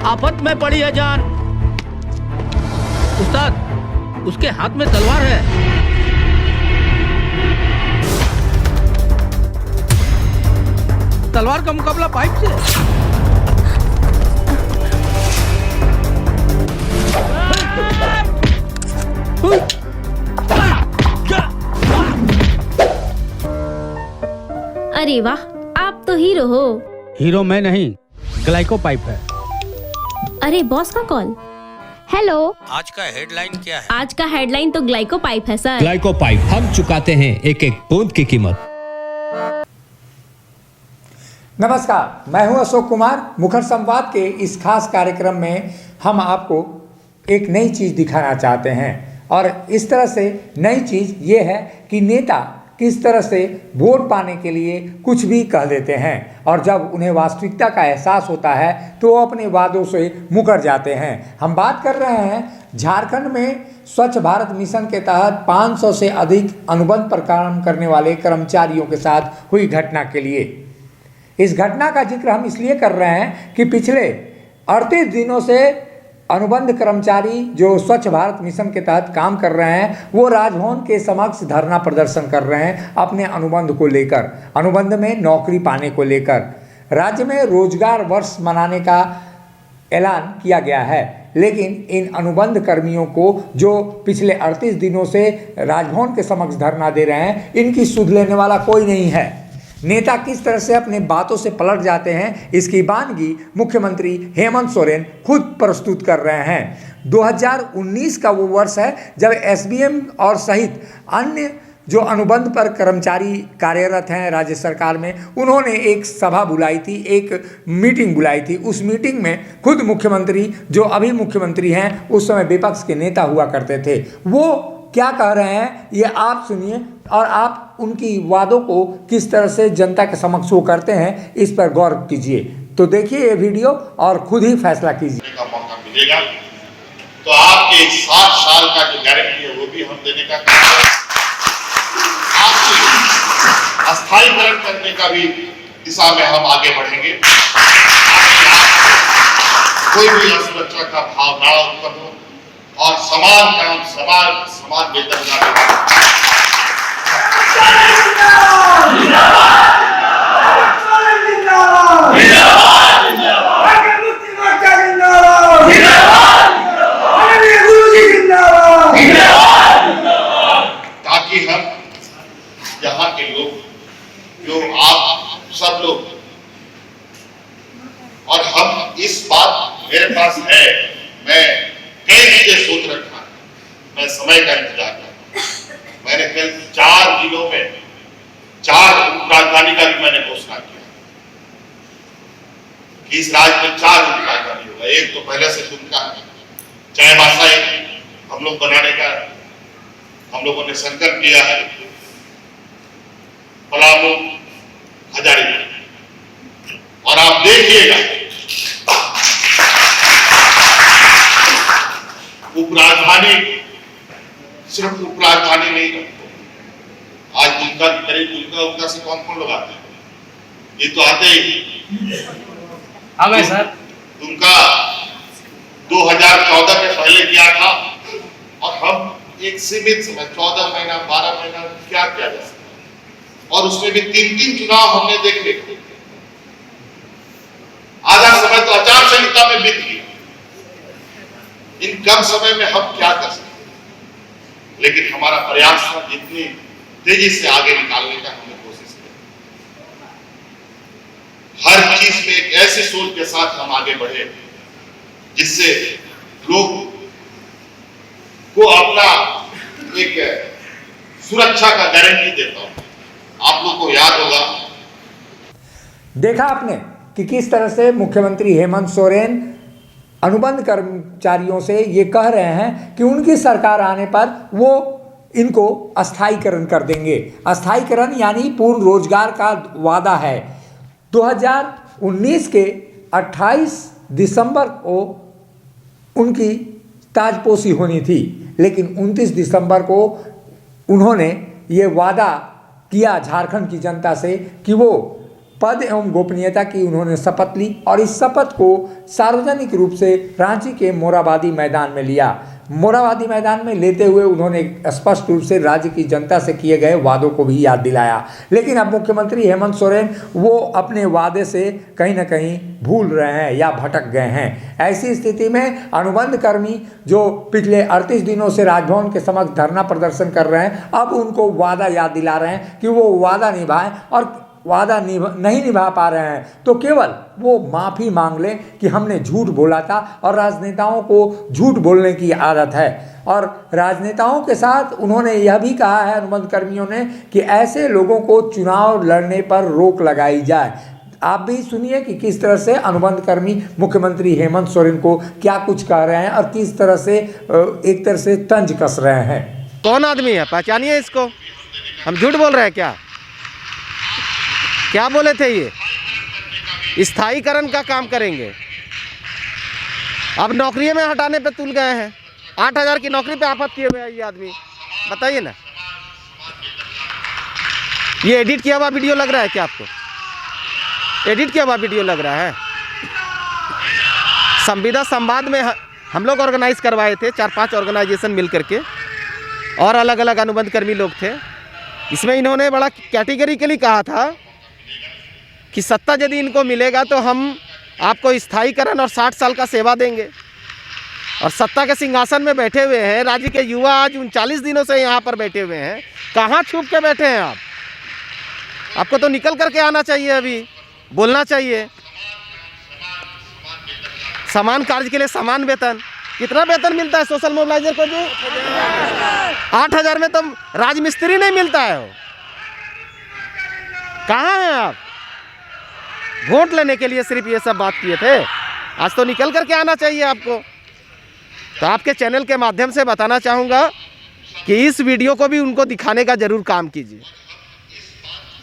आफत में पड़ी है जान। उस्ताद, उसके हाथ में तलवार है। तलवार का मुकाबला पाइप से। अरे वाह, आप तो हीरो हो। हीरो मैं नहीं, ग्लाइको पाइप है। अरे बॉस का कॉल। हेलो, आज का हेडलाइन क्या है? आज का हेडलाइन तो ग्लाइको पाइप है सर। ग्लाइको पाइप, हम चुकाते हैं एक एक बूंद की कीमत। नमस्कार, मैं हूं अशोक कुमार। मुखर संवाद के इस खास कार्यक्रम में हम आपको एक नई चीज़ दिखाना चाहते हैं और इस तरह से नई चीज़ ये है कि नेता किस तरह से वोट पाने के लिए कुछ भी कह देते हैं और जब उन्हें वास्तविकता का एहसास होता है तो वो अपने वादों से मुकर जाते हैं। हम बात कर रहे हैं झारखंड में स्वच्छ भारत मिशन के तहत 500 से अधिक अनुबंध पर काम करने वाले कर्मचारियों के साथ हुई घटना के लिए। इस घटना का जिक्र हम इसलिए कर रहे हैं कि पिछले 38 दिनों से अनुबंध कर्मचारी जो स्वच्छ भारत मिशन के तहत काम कर रहे हैं वो राजभवन के समक्ष धरना प्रदर्शन कर रहे हैं अपने अनुबंध को लेकर, अनुबंध में नौकरी पाने को लेकर। राज्य में रोजगार वर्ष मनाने का ऐलान किया गया है, लेकिन इन अनुबंध कर्मियों को जो पिछले 38 दिनों से राजभवन के समक्ष धरना दे रहे हैं, इनकी सुध लेने वाला कोई नहीं है। नेता किस तरह से अपने बातों से पलट जाते हैं, इसकी वानगी मुख्यमंत्री हेमंत सोरेन खुद प्रस्तुत कर रहे हैं। 2019 का वो वर्ष है जब एसबीएम और सहित अन्य जो अनुबंध पर कर्मचारी कार्यरत हैं राज्य सरकार में, उन्होंने एक सभा बुलाई थी, एक मीटिंग बुलाई थी। उस मीटिंग में खुद मुख्यमंत्री, जो अभी मुख्यमंत्री हैं, उस समय विपक्ष के नेता हुआ करते थे, वो क्या कह रहे हैं ये आप सुनिए और आप उनकी वादों को किस तरह से जनता के समक्ष वो करते हैं, इस पर गौर कीजिए। तो देखिए ये वीडियो और खुद ही फैसला कीजिए। का मौका मिलेगा तो आपके 60 साल का जो गारंटी है वो भी हम देने का काम करें। आपके अस्थायीकरण करने का भी दिशा में हम आगे बढ़ेंगे। कोई भी असुरक्षा का भाव ना उत्पन्न हो और समान काम समान वेतन का ताकि हम यहाँ के लोग, जो आप सब लोग, और हम इस बात मेरे पास है, मैं कई चीजें सोच रखा है, मैं समय का इंतजार कर। मैंने कल 4 जिलों में 4 राजधानी का भी मैंने घोषणा किया कि इस राज्य में 4 राजधानी होगा। एक तो पहले से दुमका है, चाईबासा एक हम लोग बनाने का हम लोगों ने संकल्प किया है, पलामू, हजारीबाग। और आप देखिएगा उपराजधानी सिर्फ उपराजधानी नहीं रखो। आज दुमका की करीब दुमका से कौन लोग आते हैं? ये तो आते ही हाँ सर। दुमका 2014 के पहले किया था और हम एक सीमित समय 14 महीना 12 महीना क्या किया जा सकता, और उसमें भी 3 चुनाव हमने देखे। आधा समय तो आचार संहिता में बीत गया। इन कम समय में हम क्या कर सकते, लेकिन हमारा प्रयास था जितनी तेजी से आगे निकालने का हमने कोशिश की। हर चीज में एक ऐसी सोच के साथ हम आगे बढ़े जिससे लोग को अपना एक सुरक्षा का गारंटी देता हूं। आप लोग को याद होगा, देखा आपने कि किस तरह से मुख्यमंत्री हेमंत सोरेन अनुबंध कर्मचारियों से ये कह रहे हैं कि उनकी सरकार आने पर वो इनको अस्थायीकरण कर देंगे। अस्थायीकरण यानी पूर्ण रोजगार का वादा है। 2019 के 28 दिसंबर को उनकी ताजपोशी होनी थी, लेकिन 29 दिसंबर को उन्होंने ये वादा किया झारखंड की जनता से कि वो पद एवं गोपनीयता की उन्होंने शपथ ली और इस शपथ को सार्वजनिक रूप से रांची के मोरहाबादी मैदान में लिया। मोरहाबादी मैदान में लेते हुए उन्होंने स्पष्ट रूप से राज्य की जनता से किए गए वादों को भी याद दिलाया। लेकिन अब मुख्यमंत्री हेमंत सोरेन वो अपने वादे से कहीं ना कहीं भूल रहे हैं या भटक गए हैं। ऐसी स्थिति में अनुबंध कर्मी जो पिछले 38 दिनों से राजभवन के समक्ष धरना प्रदर्शन कर रहे हैं, अब उनको वादा याद दिला रहे हैं कि वो वादा निभाएं, और वादा नहीं निभा पा रहे हैं तो केवल वो माफ़ी मांग लें कि हमने झूठ बोला था। और राजनेताओं को झूठ बोलने की आदत है, और राजनेताओं के साथ उन्होंने यह भी कहा है अनुबंध कर्मियों ने कि ऐसे लोगों को चुनाव लड़ने पर रोक लगाई जाए। आप भी सुनिए कि किस तरह से अनुबंध कर्मी मुख्यमंत्री हेमंत सोरेन को क्या कुछ कह रहे हैं और किस तरह से एक तरह से तंज कस रहे हैं। कौन आदमी है, पहचानिए इसको। हम झूठ बोल रहे हैं क्या? क्या बोले थे? ये स्थायीकरण का काम करेंगे। अब नौकरी में हटाने पे तुल गए हैं। 8,000 की नौकरी पे आफत किए हुए हैं ये आदमी। बताइए ना, ये एडिट किया हुआ वीडियो लग रहा है क्या आपको? एडिट किया हुआ वीडियो लग रहा है। संविदा संवाद में हम लोग ऑर्गेनाइज करवाए थे, 4-5 ऑर्गेनाइजेशन मिल करके, और अलग अलग अनुबंध कर्मी लोग थे। इसमें इन्होंने बड़ा कैटेगरिकली कहा था कि सत्ता यदि इनको मिलेगा तो हम आपको स्थायीकरण और 60 साल का सेवा देंगे। और सत्ता के सिंहासन में बैठे हुए हैं राज्य के युवा, आज 39 दिनों से यहाँ पर बैठे हुए हैं। कहाँ छुप के बैठे हैं आप? आपको तो निकल करके आना चाहिए, अभी बोलना चाहिए। समान कार्य के लिए समान वेतन। कितना वेतन मिलता है सोशल मोबिलाइजर को जी? 8,000 में तो राजमिस्त्री नहीं मिलता है। वो कहाँ हैं आप? वोट लेने के लिए सिर्फ ये सब बात किए थे। आज तो निकल करके आना चाहिए आपको। तो आपके चैनल के माध्यम से बताना चाहूँगा कि इस वीडियो को भी उनको दिखाने का जरूर काम कीजिए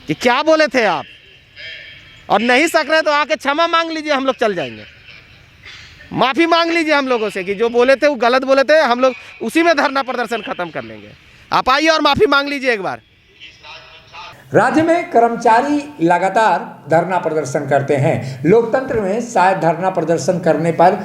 कि क्या बोले थे आप, और नहीं सक रहे तो आके क्षमा मांग लीजिए, हम लोग चल जाएंगे। माफ़ी मांग लीजिए हम लोगों से कि जो बोले थे वो गलत बोले थे, हम लोग उसी में धरना प्रदर्शन खत्म कर लेंगे। आप आइए और माफ़ी मांग लीजिए एक बार। राज्य में कर्मचारी लगातार धरना प्रदर्शन करते हैं। लोकतंत्र में शायद धरना प्रदर्शन करने पर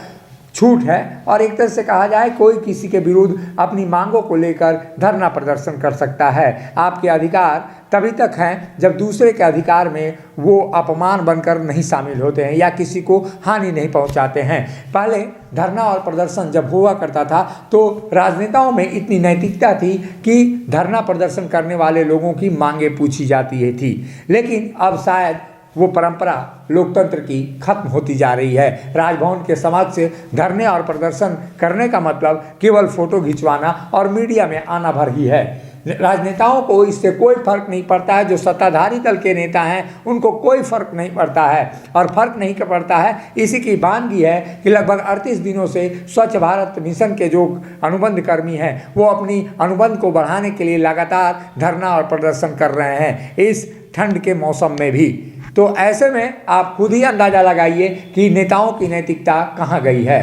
छूट है, और एक तरह से कहा जाए कोई किसी के विरुद्ध अपनी मांगों को लेकर धरना प्रदर्शन कर सकता है। आपके अधिकार तभी तक हैं जब दूसरे के अधिकार में वो अपमान बनकर नहीं शामिल होते हैं या किसी को हानि नहीं पहुंचाते हैं। पहले धरना और प्रदर्शन जब हुआ करता था तो राजनेताओं में इतनी नैतिकता थी कि धरना प्रदर्शन करने वाले लोगों की मांगें पूछी जाती थी, लेकिन अब शायद वो परंपरा लोकतंत्र की खत्म होती जा रही है। राजभवन के समक्ष धरने और प्रदर्शन करने का मतलब केवल फोटो खिंचवाना और मीडिया में आना भर ही है। राजनेताओं को इससे कोई फर्क नहीं पड़ता है। जो सत्ताधारी दल के नेता हैं उनको कोई फर्क नहीं पड़ता है, और फर्क नहीं पड़ता है इसी की बानगी है कि लगभग 38 दिनों से स्वच्छ भारत मिशन के जो अनुबंध कर्मी हैं वो अपनी अनुबंध को बढ़ाने के लिए लगातार धरना और प्रदर्शन कर रहे हैं इस ठंड के मौसम में भी। तो ऐसे में आप खुद ही अंदाज़ा लगाइए कि नेताओं की नैतिकता कहाँ गई है।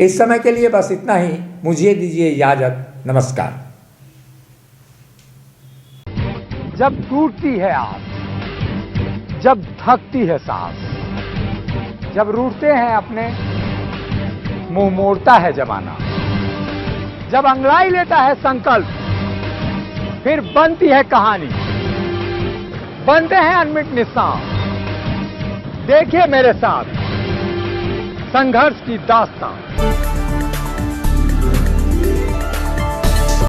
इस समय के लिए बस इतना ही। मुझे दीजिए इजाज़त। नमस्कार। जब टूटती है आस, जब थकती है सांस, जब रूठते हैं अपने, मुंह मोड़ता है जमाना, जब अंगड़ाई लेता है संकल्प, फिर बनती है कहानी, बनते हैं अनमिट निशान। देखिए मेरे साथ संघर्ष की दास्तान।